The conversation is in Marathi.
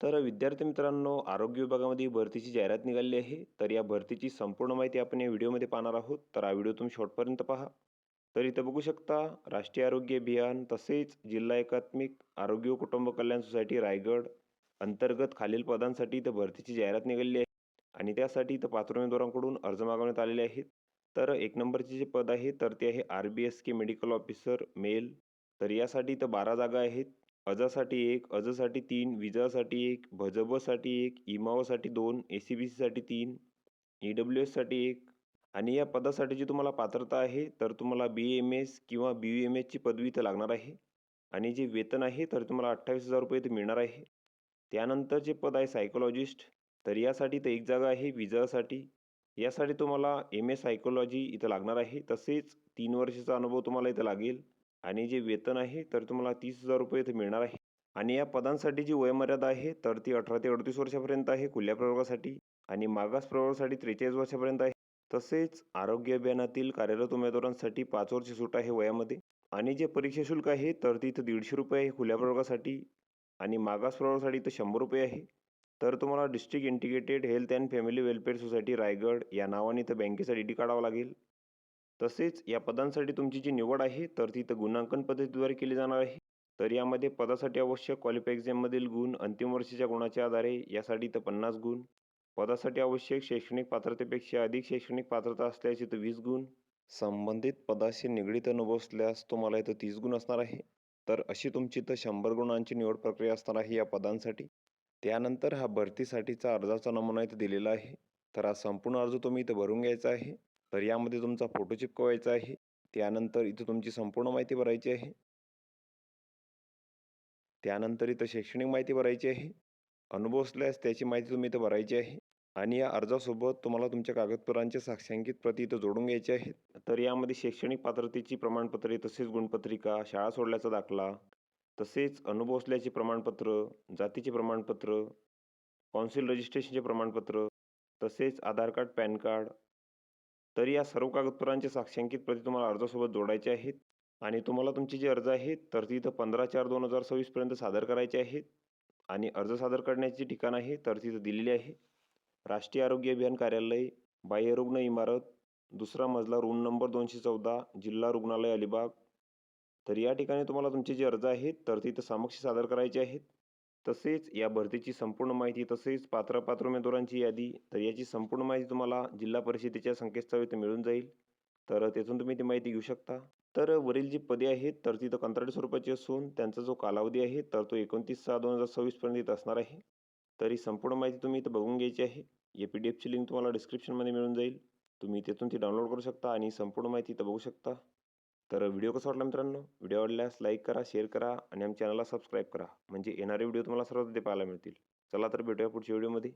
तर विद्यार्थी मित्रांनो, आरोग्य विभागामध्ये भरतीची जाहिरात निघाली आहे. तर या भरतीची संपूर्ण माहिती आपण या व्हिडिओमध्ये पाहणार आहोत. तर हा व्हिडिओ तुम्ही शेवटपर्यंत पहा. तर इथं बघू शकता, राष्ट्रीय आरोग्य अभियान तसेच जिल्हा एकात्मिक आरोग्य व कुटुंब कल्याण सोसायटी रायगड अंतर्गत खालील पदांसाठी इथं भरतीची जाहिरात निघाली आहे आणि त्यासाठी इथं पात्र उमेदवारांकडून अर्ज मागवण्यात आलेले आहेत. तर 1 नंबरचे जे पद आहे तर ते आहे RBSK मेडिकल ऑफिसर मेल. तर यासाठी इथं 12 जागा आहेत. अजासाठी 1, अजसाठी 3, विजासाठी 1, भजबसाठी 1, इमावसाठी 2, ACBCसाठी 3, EWSसाठी 1 आणि या पदासाठी जी तुम्हाला पात्रता आहे तर तुम्हाला BAMS किंवा BUMSची पदवी इथं लागणार आहे आणि जे वेतन आहे तर तुम्हाला 28,000 रुपये इथे मिळणार आहे. त्यानंतर जे पद आहे सायकोलॉजिस्ट, तर यासाठी तर 1 जागा आहे विजासाठी. यासाठी तुम्हाला MA सायकोलॉजी इथं लागणार आहे. तसेच 3 वर्षाचा अनुभव तुम्हाला इथं लागेल आणि जे वेतन आहे तर तुम्हाला 30,000 रुपये इथे मिळणार आहे. आणि या पदांसाठी जी वयोमर्यादा आहे तर ती 18 ते 38 वर्षापर्यंत आहे खुल्या प्रवर्गासाठी आणि मागास प्रवर्गासाठी 43 वर्षापर्यंत आहे. तसेच आरोग्य अभियानातील कार्यरत उमेदवारांसाठी 5 वर्ष सूट आहे वयामध्ये आणि जे परीक्षा शुल्क आहे तर ते इथं ₹150 आहे खुल्या प्रवर्गासाठी आणि मागास प्रवर्गासाठी इथं ₹100 आहे. तर तुम्हाला district integrated health and family welfare society Raigad या नावाने इथं बँकेचा DD काढावा लागेल. तसेच या पदांसाठी तुमची जी निवड आहे तर ती इथं गुणांकन पद्धतीद्वारे केली जाणार आहे. तर यामध्ये पदासाठी आवश्यक क्वालिफाय एक्झाममधील गुण, अंतिम वर्षाच्या गुणाच्या आधारे यासाठी इथं 50 गुण, पदासाठी आवश्यक शैक्षणिक पात्रतेपेक्षा अधिक शैक्षणिक पात्रता असल्यास इथं 20 गुण, संबंधित पदाशी निगडीत अनुभव असल्यास तुम्हाला इथं 30 गुण असणार आहे. तर अशी तुमची इथं 100 गुणांची निवड प्रक्रिया असणार आहे या पदांसाठी. त्यानंतर हा भरतीसाठीचा अर्जाचा नमुना इथं दिलेला आहे. तर हा संपूर्ण अर्ज तुम्ही इथं भरून घ्यायचा आहे. तर यामध्ये तुमचा फोटो चिपकवायचा आहे. त्यानंतर इथं तुमची संपूर्ण माहिती भरायची आहे. त्यानंतर इथं शैक्षणिक माहिती भरायची आहे. अनुभव असल्यास त्याची माहिती तुम्ही इथं भरायची आहे आणि या अर्जासोबत तुम्हाला तुमच्या कागदपत्रांचे साक्षांकित प्रती इथं जोडून घ्यायचे आहेत. तर यामध्ये शैक्षणिक पात्रतेची प्रमाणपत्रे, तसेच गुणपत्रिका, शाळा सोडल्याचा दाखला, तसेच अनुभव असल्याचे प्रमाणपत्र, जातीचे प्रमाणपत्र, कौन्सिल रजिस्ट्रेशनचे प्रमाणपत्र, तसेच आधार कार्ड, पॅन कार्ड. तर या सर्व कागदपत्रांचे साक्षांकित प्रती तुम्हाला अर्जासोबत जोडायचे आहेत आणि तुम्हाला तुमची जी अर्ज आहेत तर ती इथं 15/4/2026 पर्यंत सादर करायचे आहेत आणि अर्ज सादर करण्याचे ठिकाण आहे तर तिथं दिलेले आहे. राष्ट्रीय आरोग्य अभियान कार्यालय, बाह्यरुग्ण इमारत, 2रा मजला, रूम नंबर 214, जिल्हा रुग्णालय अलिबाग. तर या ठिकाणी तुम्हाला तुमचे जे अर्ज आहेत तर तिथं समक्ष सादर करायचे आहेत. तसेच या भरतीची संपूर्ण माहिती तसेच पात्र उमेदवारांची यादी तर याची संपूर्ण माहिती तुम्हाला जिल्हा परिषदेच्या संकेतस्थळी इथं मिळून जाईल. तर त्यातून तुम्ही ती माहिती घेऊ शकता. तर वरील जी पदे आहेत तर तिथं कंत्राटी स्वरूपाची असून त्यांचा जो कालावधी आहे तर तो 29/6/2026 पर्यंत इथं असणार आहे. तर ही संपूर्ण माहिती तुम्ही इथं बघून घ्यायची आहे. या PDFची लिंक तुम्हाला डिस्क्रिप्शनमध्ये मिळून जाईल. तुम्ही तिथून ती डाउनलोड करू शकता आणि संपूर्ण माहिती इथं बघू शकता. तर व्हिडिओ कसा वाटला मित्रांनो? व्हिडिओ आवडल्यास लाईक करा, शेअर करा आणि आमच्या चॅनलला सबस्क्राईब करा. म्हणजे येणारे व्हिडिओ तुम्हाला सर्वात आधी पाहायला मिळतील. चला तर भेटूया पुढच्या व्हिडिओमध्ये.